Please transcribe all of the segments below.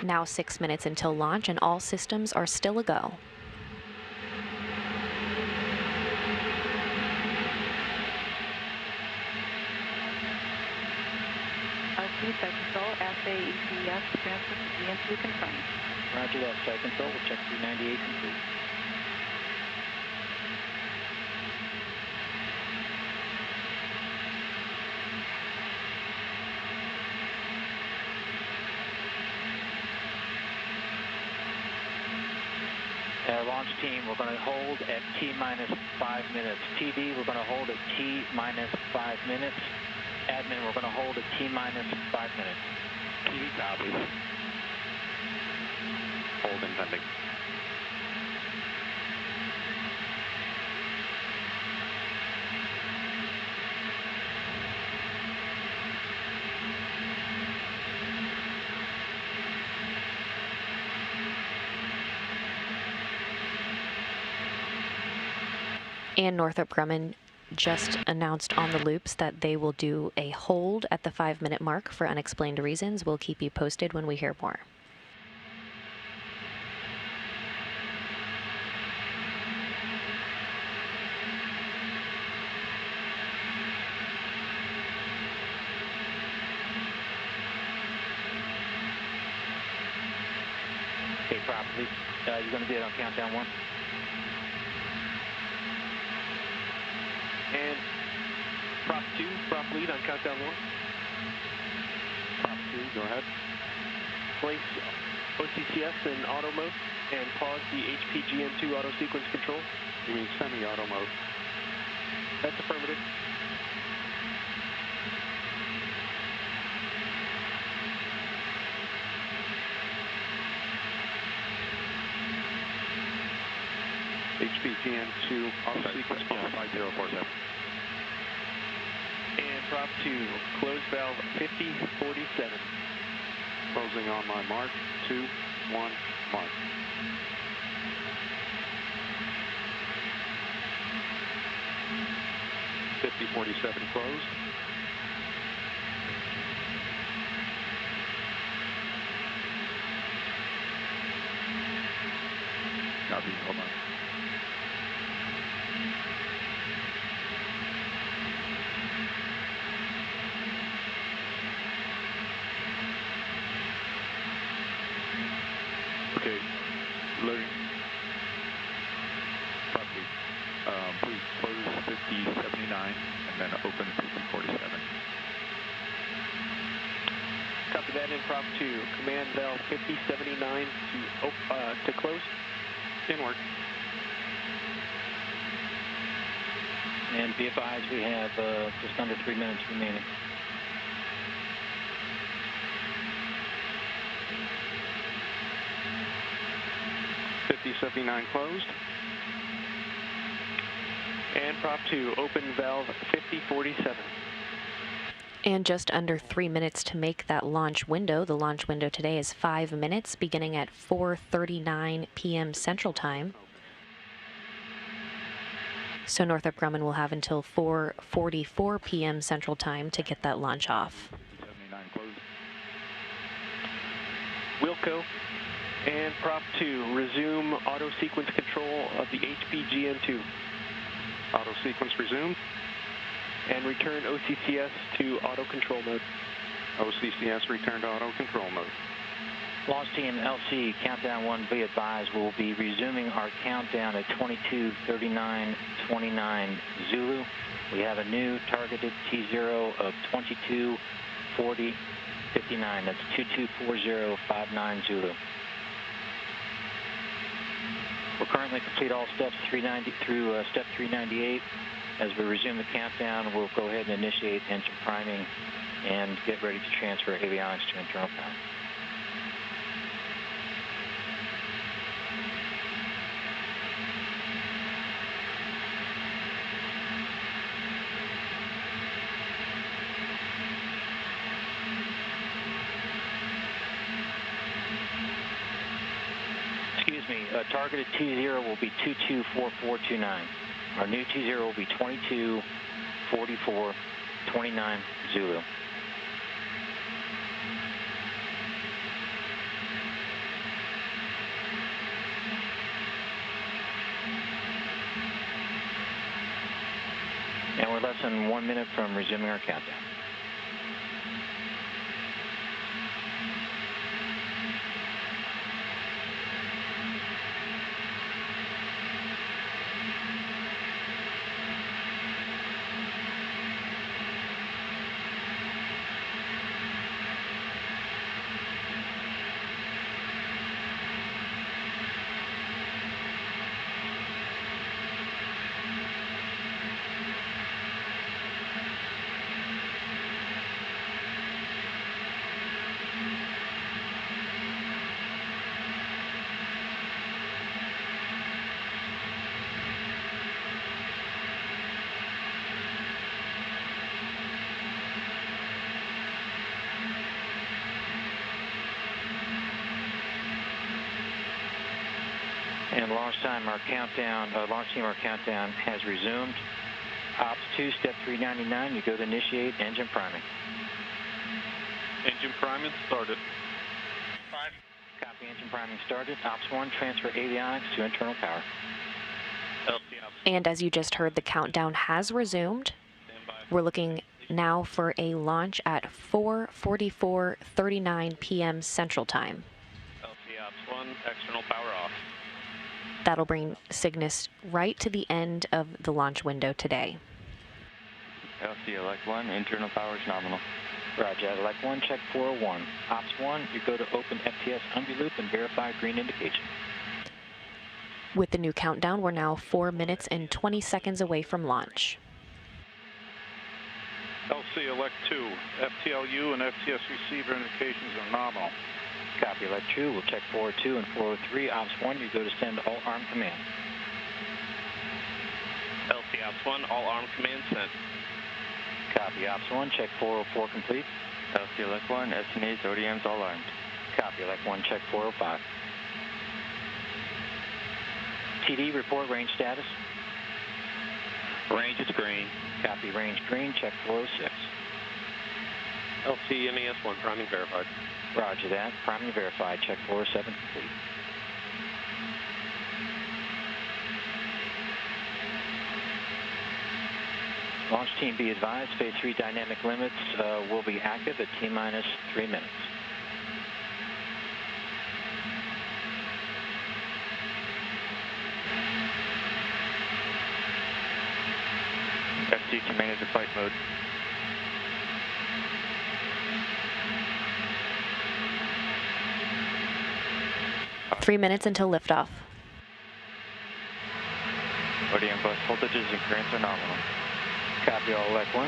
Now 6 minutes until launch and all systems are still a go. RC Flight Control, FAECS transfer to GN2 confirmed. Roger that, Flight Control. We'll check 398 complete. Launch team, we're going to hold at T-minus 5 minutes. TD, we're going to hold at T-minus 5 minutes. Admin, we're going to hold at T-minus 5 minutes. TD copies. Hold and pending. And Northrop Grumman just announced on the loops that they will do a hold at the 5-minute mark for unexplained reasons. We'll keep you posted when we hear more. Okay, properly. You're going to do it on countdown 1. And prop 2, prop lead on countdown 1. Prop 2, go ahead. Place OCCS in auto mode and pause the HPGN2 auto sequence control. You mean semi-auto mode? That's affirmative. HPGN2 auto sequence pause. 5047. And prop 2, close valve 5047. Closing on my mark. 2, 1, mark. .5047 closed. Copy, hold on. Okay, loading. Properly. Please close 5079 and then open 5047. Copy that in prop 2. Command valve 5079 to close. Inward. And be advised, we have just under 3 minutes remaining. .5079 closed. And prop 2, open valve 5047. And just under 3 minutes to make that launch window. The launch window today is 5 minutes, beginning at 4:39 p.m. Central Time. So Northrop Grumman will have until 4:44 p.m. Central Time to get that launch off. Wilco and prop 2, resume auto sequence control of the HPGN2. Auto sequence resumed. And return OCCS to auto control mode. OCCS return to auto control mode. Launch team LC, countdown 1, be advised, we'll be resuming our countdown at 22:39:29 Zulu. We have a new targeted T0 of 22:40:59. That's 22:40:59 Zulu. We'll currently complete all steps through step 398. As we resume the countdown, we'll go ahead and initiate engine priming and get ready to transfer avionics to internal power. Excuse me, targeted T0 will be 22:44:29. Our new T0 will be 22:44:29 Zulu. we're less than 1 minute from resuming our countdown. And launch team, our countdown has resumed. Ops 2, step 399, you go to initiate engine priming. Engine priming started. 5. Copy, engine priming started. Ops 1, transfer avionics to internal power. And as you just heard, the countdown has resumed. We're looking now for a launch at 4:44:39 p.m. Central Time. LC Ops 1, external power off. That'll bring Cygnus right to the end of the launch window today. LC Elect 1, internal power is nominal. Roger, Elect 1, check 401. Ops 1, you go to open FTS UMBI loop and verify green indication. With the new countdown, we're now 4 minutes and 20 seconds away from launch. LC Elect 2, FTLU and FTS receiver indications are nominal. Copy, Elect 2, we'll check 402 and 403. Ops 1, you go to send all arm command. LC Ops 1, all arm command sent. Copy, Ops 1, check 404 complete. LC Elect 1, SNAs, ODMs, all armed. Copy, Elect 1, check 405. TD, report range status. Range is green. Copy, range green, check 406. LC MES 1, priming verified. Roger that, priming verified, check 407 complete. Launch team, be advised, phase 3 dynamic limits will be active at T-minus 3 minutes. FC to manage the flight mode. Three minutes until liftoff. ODM bus voltages and currents are nominal. Copy, all Elect 1.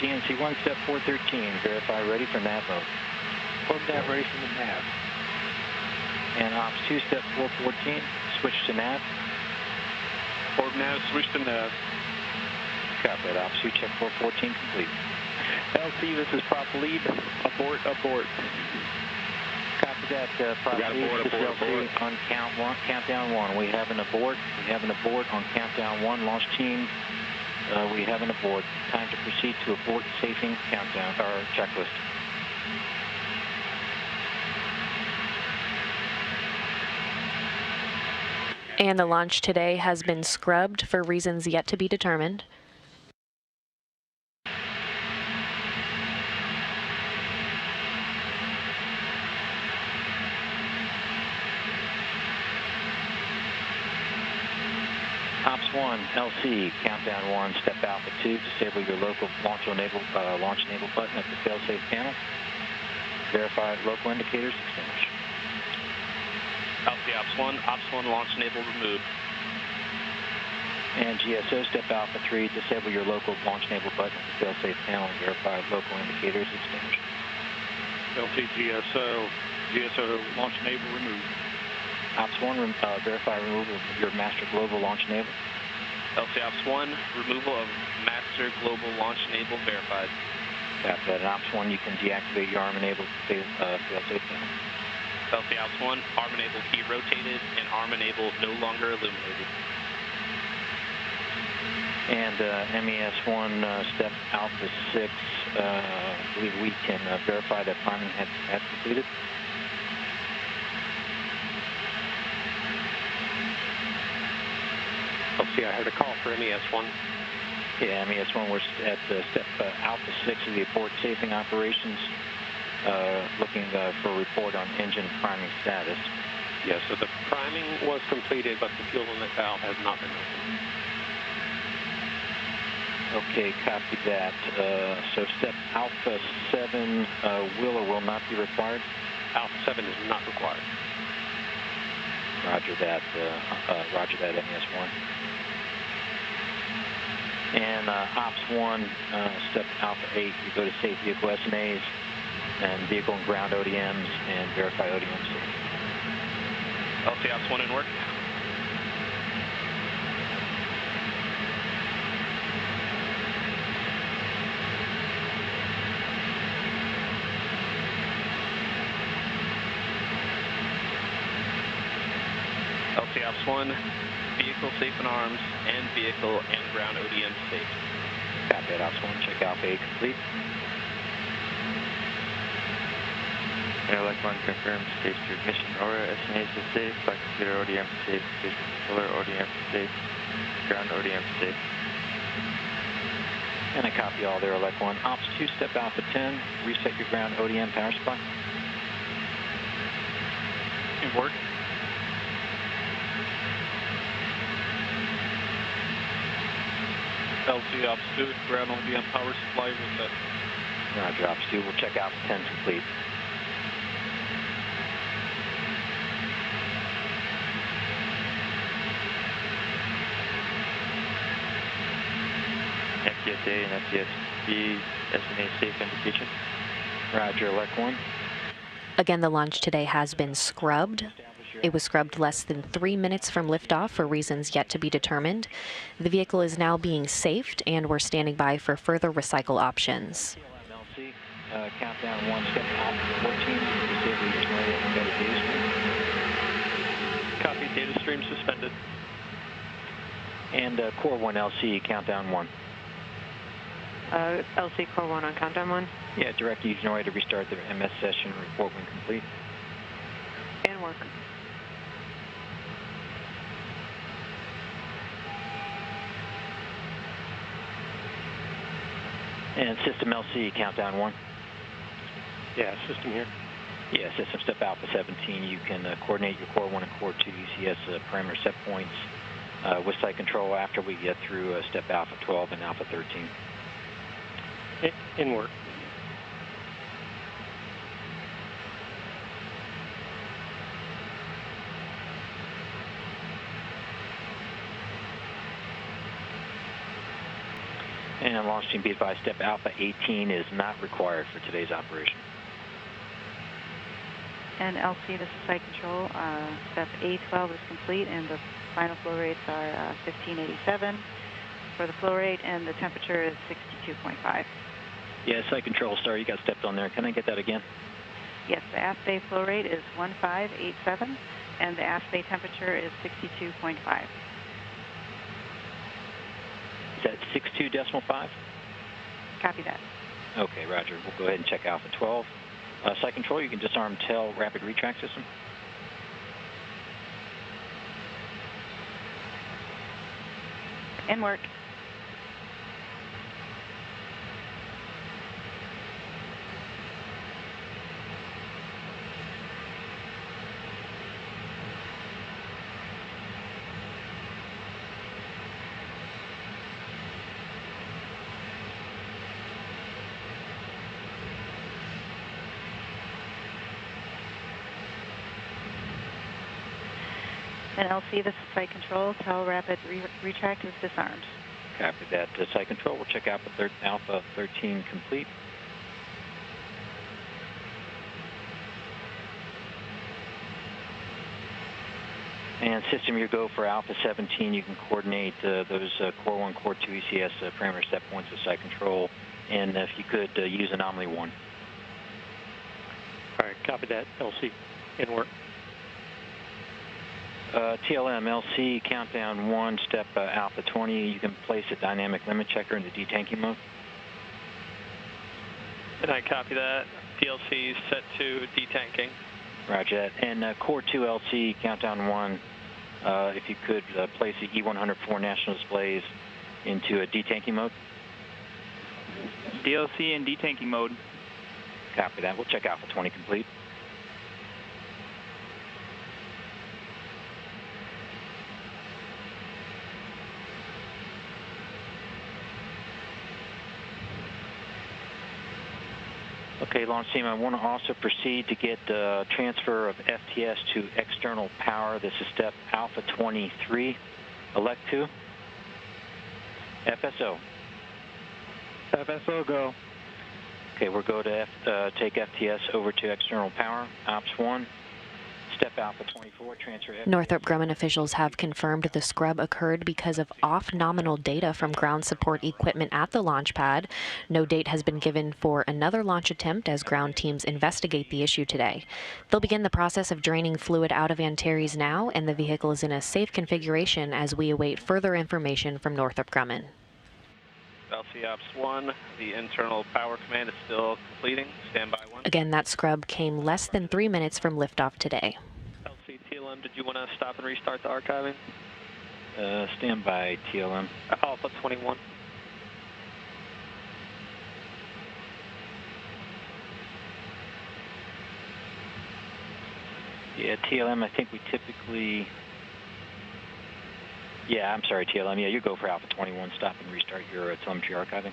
GNC 1, step 413, verify ready for nav mode. Orb nav ready for the nav. And Ops 2, step 414, switch to nav. Orb nav, switch to nav. Copy that, Ops 2, check 414 complete. LC, this is prop lead. Abort, abort. Copy that, prop lead. This is LC on countdown 1. We have an abort. We have an abort on countdown 1. Launch team, we have an abort. Time to proceed to abort safing countdown, or checklist. And the launch today has been scrubbed for reasons yet to be determined. Ops 1, LC, countdown 1, step Alpha 2, disable your local launch enable button at the fail-safe panel. Verify local indicators extinguished. LC Ops 1, launch enable removed. And GSO, step Alpha 3, disable your local launch enable button at the fail-safe panel and verify local indicators extinguished. LC GSO launch enable removed. Ops 1, verify removal of your master global launch enable. LC Ops 1, removal of master global launch enable verified. Copy that. And Ops 1, you can deactivate your arm enable fail-safe panel. LC Ops 1, arm enable key rotated and arm enable no longer illuminated. And MES1, step Alpha 6, I believe we can verify that priming has completed. LC, I heard a call for MES1. Yeah, MES-1, we're at step Alpha 6 of the abort safing operations, looking for a report on engine priming status. Yeah, so the priming was completed, but the fuel inlet valve has not been opened. Okay, copy that. So step Alpha 7 will or will not be required? Alpha 7 is not required. Roger that, MES-1. And Ops 1, step Alpha 8, you go to safe vehicle SNAs and vehicle and ground ODMs and verify ODMs. LC Ops 1 in work. LC Ops 1, vehicle safe and arms, and vehicle and ground ODM safe. Copy that, Ops 1. Check Alpha 8 complete. Airlock 1 confirmed stage 2 ignition. Aura SNAs is safe. Flight computer ODM safe. Station controller ODM safe. Ground ODM safe. And I copy all there, Elect 1. Ops 2, step Alpha 10. Reset your ground ODM power supply. In work. LC Ops 2, ground ODM power supply reset. Roger, Ops 2. We'll check Alpha 10 complete. FTSA and FTSB SNA safe indication. Roger, Elect 1. Again, the launch today has been scrubbed. It was scrubbed less than 3 minutes from liftoff for reasons yet to be determined. The vehicle is now being safed, and we're standing by for further recycle options. LC, countdown 1, step Alpha 14. Disable your ignited embedded data stream. Copy, data stream suspended. And Core 1 LC, countdown 1. LC Core 1 on countdown 1. Yeah, direct Eugenoid to restart their MS session. Report when complete. And work. And System LC, countdown 1. Yeah, system here. Yeah, System step Alpha 17. You can coordinate your Core 1 and Core 2 UCS parameter set points with site control after we get through step Alpha 12 and Alpha 13. In work. And launch team, be advised, step Alpha 18 is not required for today's operation. And LC, this is site control. Step A12 is complete, and the final flow rates are 1587 for the flow rate, and the temperature is 62.5. Yeah, site control, sorry, you got stepped on there. Can I get that again? Yes, the aft bay flow rate is 1587, and the aft bay temperature is 62.5. Is that 62.5? Copy that. Okay, Roger. We'll go ahead and check Alpha 12. Site control, you can disarm TEL rapid retract system. In work. And LC, this is site control. TEL rapid retract is disarmed. Copy that. Site control, we'll check Alpha 13 complete. And system, your go for Alpha 17. You can coordinate those Core 1, Core 2 ECS parameter set points with site control. And if you could use Anomaly 1. All right, copy that. LC, in work. TLM, LC, countdown 1, step Alpha 20. You can place a dynamic limit checker into detanking mode. And I copy that. PLC set to detanking. Roger that. And Core 2 LC, countdown 1. If you could place the E104 national displays into a detanking mode. DLC in detanking mode. Copy that. We'll check Alpha 20 complete. Okay, launch team, I want to also proceed to get transfer of FTS to external power. This is step Alpha 23. Elect 2. FSO. FSO, go. Okay, we'll go to take FTS over to external power. Ops 1. Step Alpha 24, transfer FTS. Northrop Grumman officials have confirmed the scrub occurred because of off-nominal data from ground support equipment at the launch pad. No date has been given for another launch attempt as ground teams investigate the issue today. They'll begin the process of draining fluid out of Antares now, and the vehicle is in a safe configuration as we await further information from Northrop Grumman. LC Ops 1, the internal power command is still completing. Standby 1. Again, that scrub came less than 3 minutes from liftoff today. LC TLM, did you want to stop and restart the archiving? Standby TLM. Alpha 21. Yeah, TLM, I think we typically... Yeah, I'm sorry, TLM. Yeah, you go for Alpha 21. Stop and restart your telemetry archiving.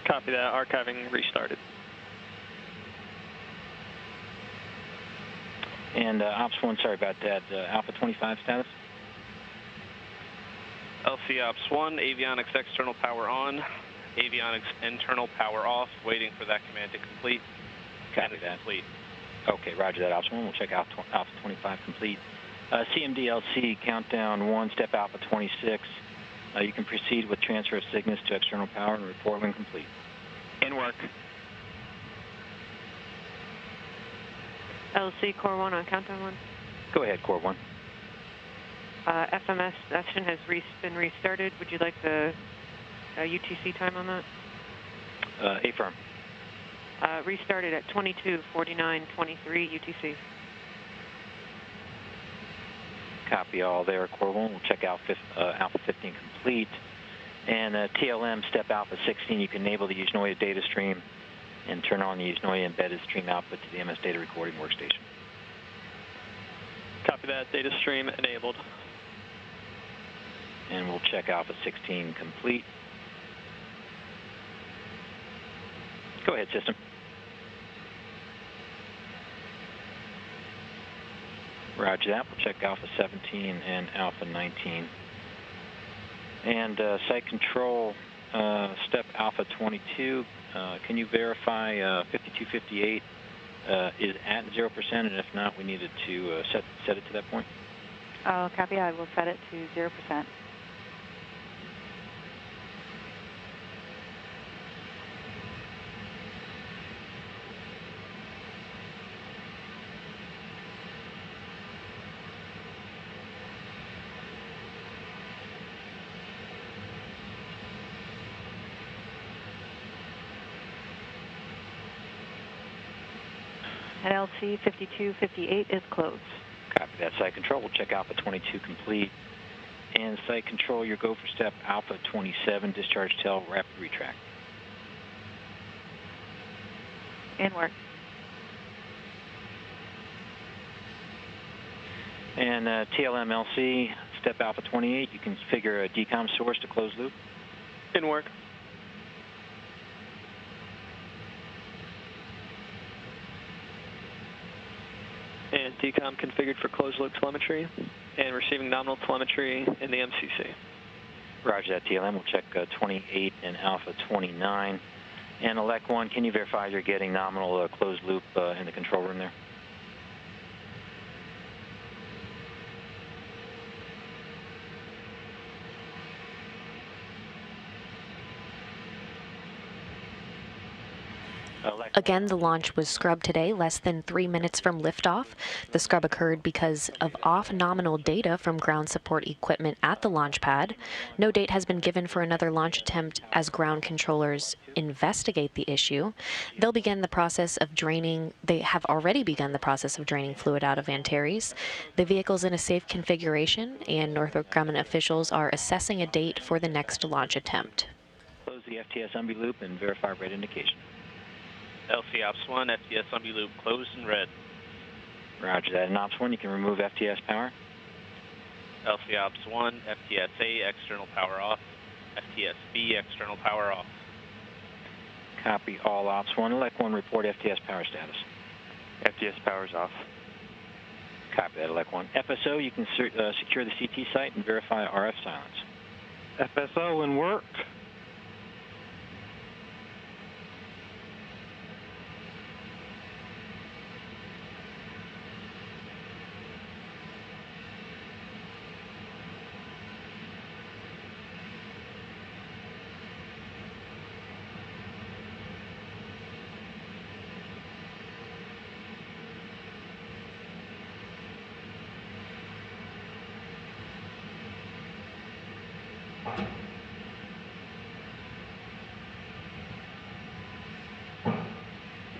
Copy that. Archiving restarted. And Ops 1, sorry about that. Alpha 25 status? LC Ops 1, avionics external power on, avionics internal power off, waiting for that command to complete. Copy that. Complete. Okay, roger that, Ops 1. We'll check Alpha 25 complete. CMDLC, countdown 1, step Alpha 26. You can proceed with transfer of Cygnus to external power and report when complete. In work. LC Core 1 on countdown 1. Go ahead, Core 1. FMS session has been restarted. Would you like the UTC time on that? Affirm. Restarted at 22:49:23 UTC. Copy all there, Core 1. We'll check Alpha 15 complete. And TLM, step Alpha 16, you can enable the Yuzhnoye data stream and turn on the Yuzhnoye embedded stream output to the MS data recording workstation. Copy that. Data stream enabled. And we'll check Alpha 16 complete. Go ahead, system. Roger that. We'll check Alpha 17 and Alpha 19. And site control, step Alpha 22. Can you verify 5258 is at 0%? And if not, we needed to set it to that point. Copy. I will set it to 0%. And LC 5258 is closed. Copy that, site control. We'll check Alpha 22 complete. And site control, your go for step Alpha 27, discharge tail, rapid retract. In work. And TLM-LC, step Alpha 28, you can configure a decom source to close loop. In work. And decom configured for closed loop telemetry and receiving nominal telemetry in the MCC. Roger that, TLM. We'll check 28 and Alpha 29. And Elect 1, can you verify you're getting nominal closed loop in the control room there? Again, the launch was scrubbed today, less than 3 minutes from liftoff. The scrub occurred because of off-nominal data from ground support equipment at the launch pad. No date has been given for another launch attempt as ground controllers investigate the issue. They have already begun the process of draining fluid out of Antares. The vehicle's in a safe configuration, and Northrop Grumman officials are assessing a date for the next launch attempt. Close the FTS UMBI loop and verify red indication. LC Ops 1, FTS UMBI loop closed and red. Roger that. And Ops 1, you can remove FTS power. LC Ops 1, FTS A, external power off. FTS B, external power off. Copy all Ops 1. Elect 1, report FTS power status. FTS power's off. Copy that, Elect 1. FSO, you can secure the CT site and verify RF silence. FSO in work.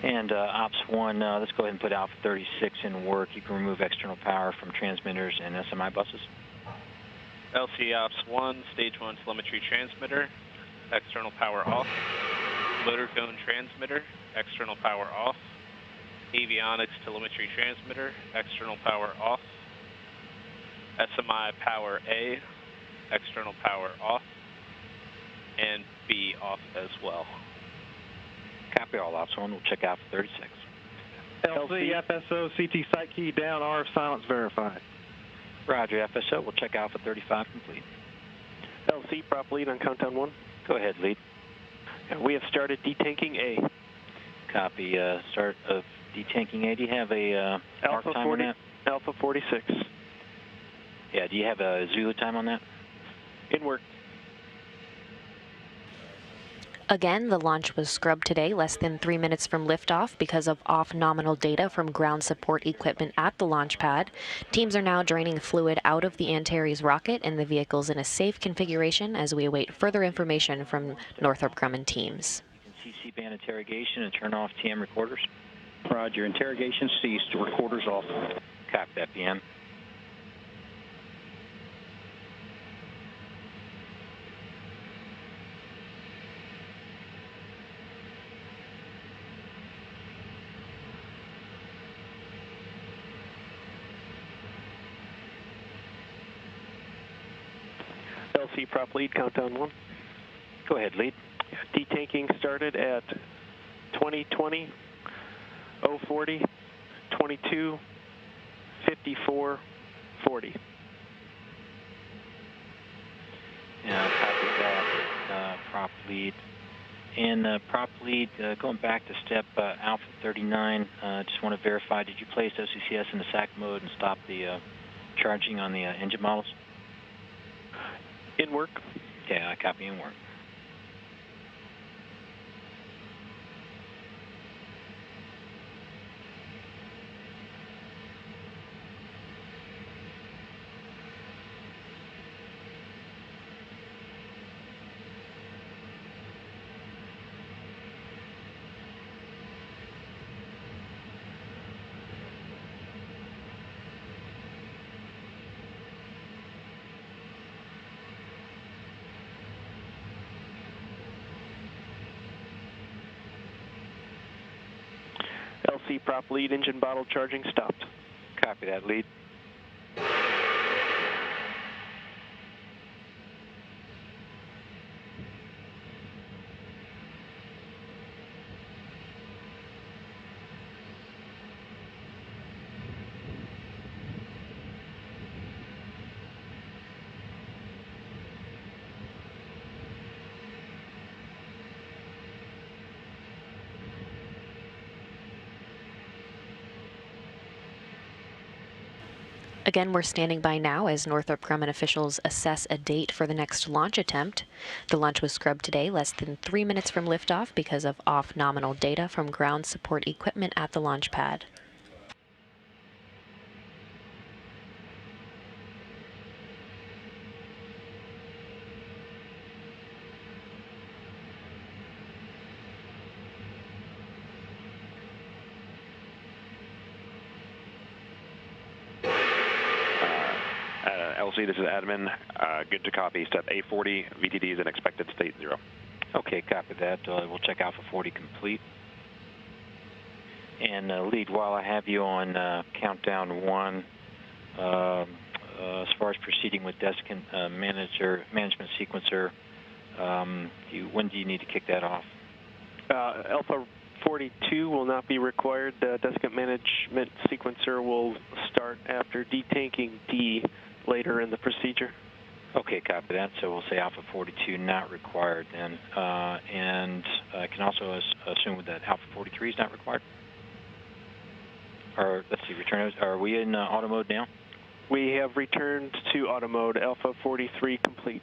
And Ops 1, let's go ahead and put Alpha 36 in work. You can remove external power from transmitters and SMI buses. LC Ops 1, Stage 1 telemetry transmitter, external power off. Motor cone transmitter, external power off. Avionics telemetry transmitter, external power off. SMI power A, external power off. And B off as well. Copy all Ops 1. We'll check out for 36. LC, FSO, CT site key down, RF silence verified. Roger, FSO. We'll check Alpha 35 complete. LC, prop lead on countdown 1. Go ahead, lead. We have started detanking A. Copy. Start of detanking A. Do you have a mark time on that? Alpha 46. Yeah, do you have a Zulu time on that? In work. Again, the launch was scrubbed today, less than 3 minutes from liftoff because of off-nominal data from ground support equipment at the launch pad. Teams are now draining fluid out of the Antares rocket, and the vehicle's in a safe configuration as we await further information from Northrop Grumman teams. You can see C-band interrogation and turn off TM recorders. Roger. Interrogation ceased. Recorders off. Copy that, PM. LC, prop lead, countdown 1. Go ahead, lead. Detanking started at 2020, 040, 22, 54, 40. Yeah, copy that, prop lead. And prop lead, going back to step Alpha 39, just want to verify, did you place OCCS in the SAC mode and stop the charging on the engine models? In work. Okay, I copy in work. LC, prop lead, engine bottle charging stopped. Copy that, lead. Again, we're standing by now as Northrop Grumman officials assess a date for the next launch attempt. The launch was scrubbed today, less than 3 minutes from liftoff because of off-nominal data from ground support equipment at the launch pad. LC, this is admin. Good to copy. Step A40, VTD is in expected state 0. Okay, copy that. We'll check Alpha 40 complete. And lead, while I have you on countdown 1, as far as proceeding with desiccant management sequencer, when do you need to kick that off? Alpha 42 will not be required. The desiccant management sequencer will start after detanking D later in the procedure. Okay, copy that. So we'll say Alpha 42 not required then. And I can also assume that Alpha 43 is not required? Or, let's see, are we in auto mode now? We have returned to auto mode, Alpha 43 complete.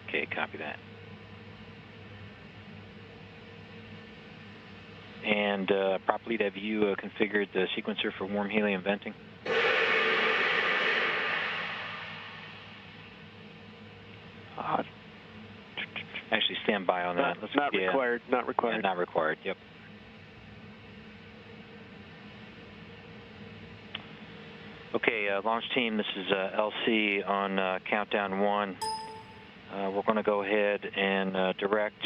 Okay, copy that. And prop lead, have you configured the sequencer for warm helium venting? Actually, stand by on that. Not required. Not required. Yeah, not required. Yep. Okay, launch team. This is LC on countdown 1. We're going to go ahead and direct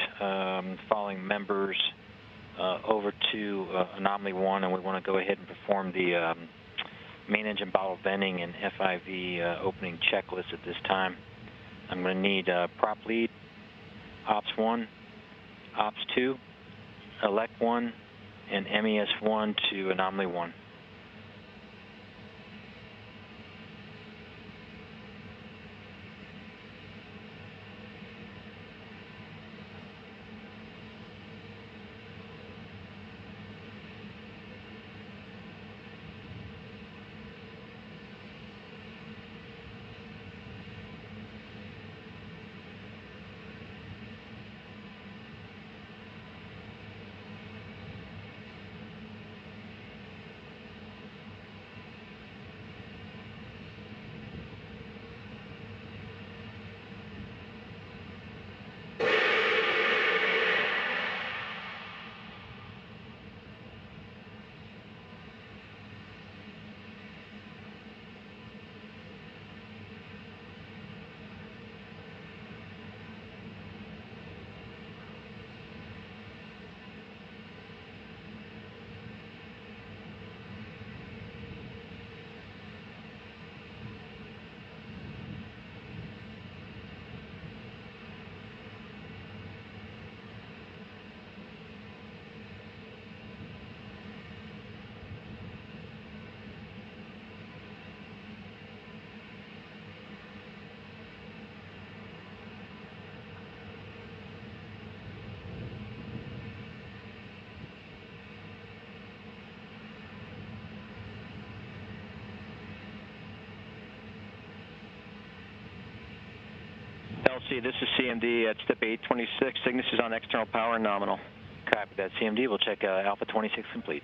following members over to anomaly 1, and we want to go ahead and perform the main engine bottle venting and FIV opening checklist at this time. I'm going to need prop lead, Ops 1, Ops 2, Elect 1, and MES 1 to Anomaly 1. LC, this is CMD at step 826. Cygnus is on external power and nominal. Copy that, CMD. We'll check Alpha 26 complete.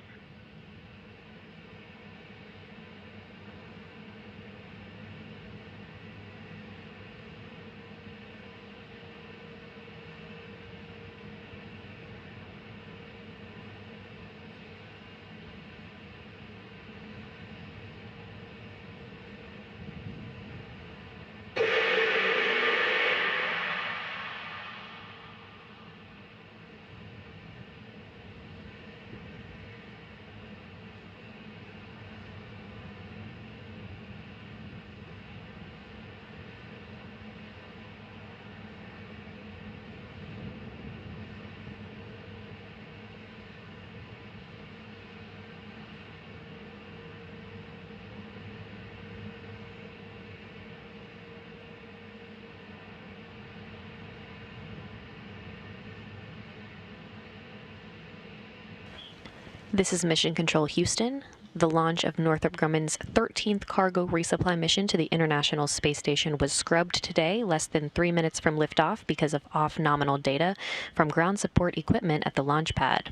This is Mission Control Houston. The launch of Northrop Grumman's 13th cargo resupply mission to the International Space Station was scrubbed today, less than 3 minutes from liftoff because of off-nominal data from ground support equipment at the launch pad.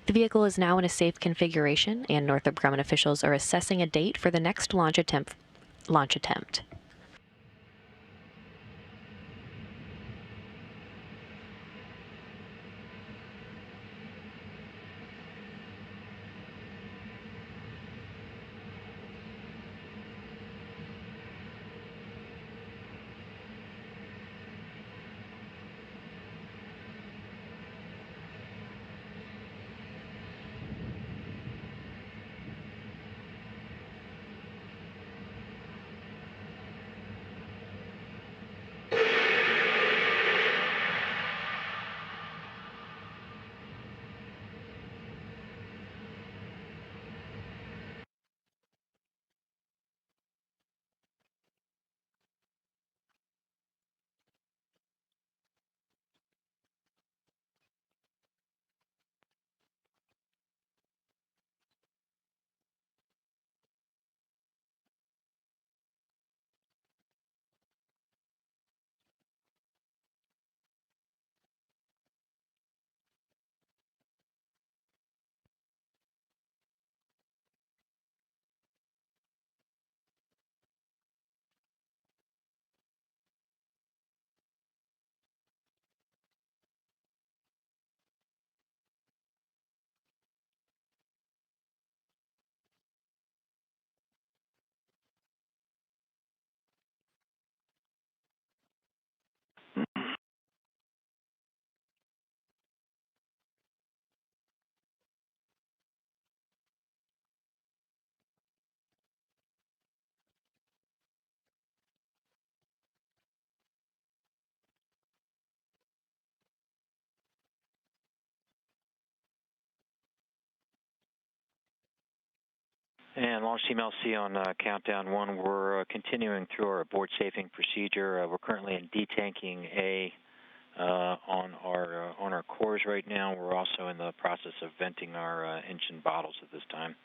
The vehicle is now in a safe configuration, and Northrop Grumman officials are assessing a date for the next launch attempt. And Launch Team LC on countdown 1, we're continuing through our abort safing procedure. We're currently in detanking A on our cores right now. We're also in the process of venting our engine bottles at this time.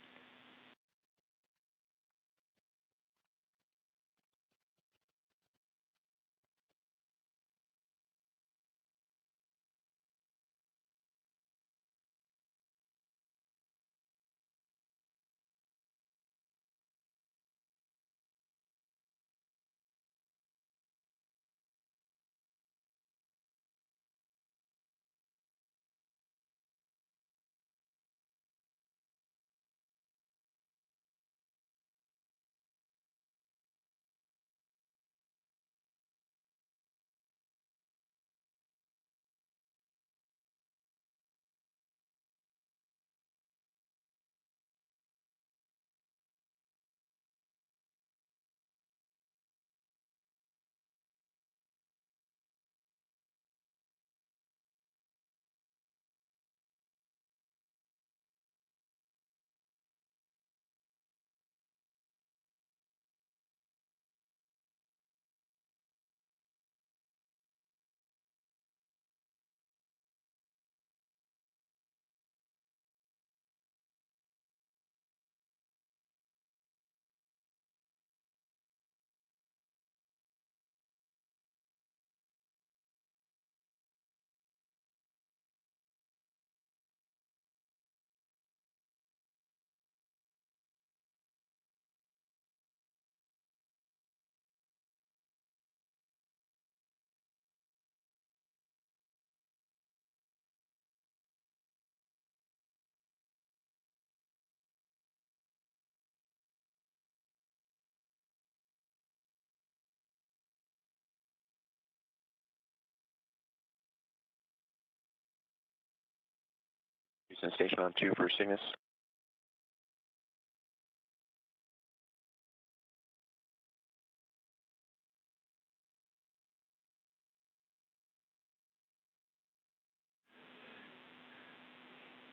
Houston Station on 2 for Cygnus.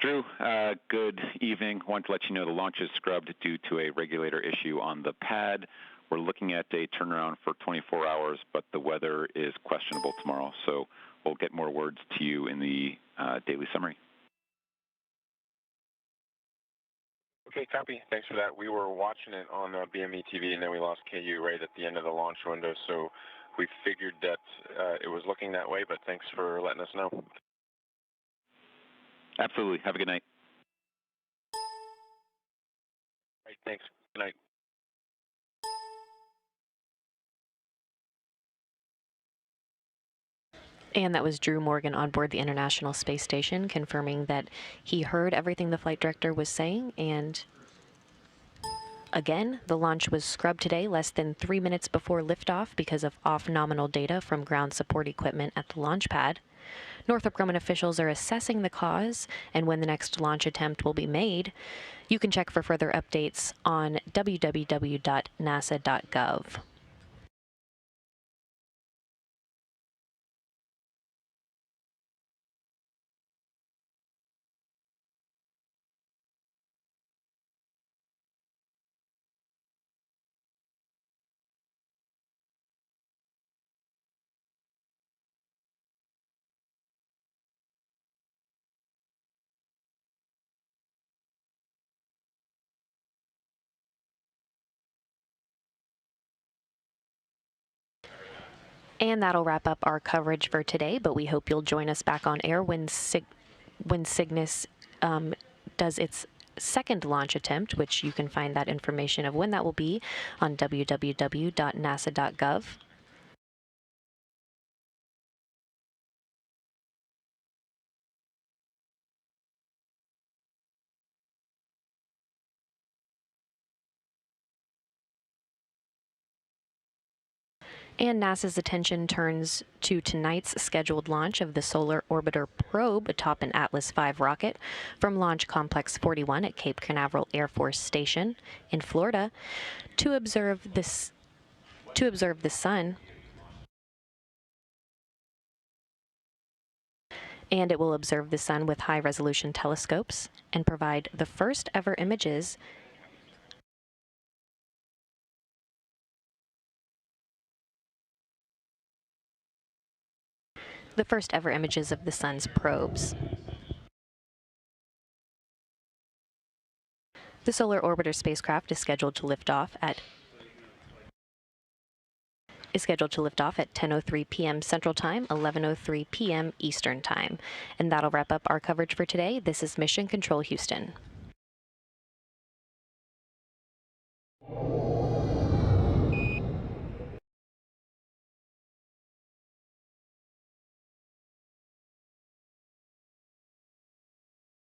Drew, good evening. Want to let you know the launch is scrubbed due to a regulator issue on the pad. We're looking at a turnaround for 24 hours, but the weather is questionable tomorrow, so we'll get more words to you in the daily summary. Okay, copy. Thanks for that. We were watching it on BME TV, and then we lost KU right at the end of the launch window, so we figured that it was looking that way, but thanks for letting us know. Absolutely. Have a good night. All right, thanks. Good night. And that was Drew Morgan on board the International Space Station, confirming that he heard everything the flight director was saying. And again, the launch was scrubbed today less than 3 minutes before liftoff because of off-nominal data from ground support equipment at the launch pad. Northrop Grumman officials are assessing the cause and when the next launch attempt will be made. You can check for further updates on www.nasa.gov. And that'll wrap up our coverage for today, but we hope you'll join us back on air when Cygnus does its second launch attempt, which you can find that information of when that will be on www.nasa.gov. And NASA's attention turns to tonight's scheduled launch of the Solar Orbiter probe atop an Atlas V rocket from Launch Complex 41 at Cape Canaveral Air Force Station in Florida to observe the sun. And it will observe the sun with high-resolution telescopes and provide the first ever images of the sun's probes. The Solar Orbiter spacecraft is scheduled to lift off at 10:03 p.m. Central Time, 11:03 p.m. Eastern Time. And that'll wrap up our coverage for today. This is Mission Control Houston.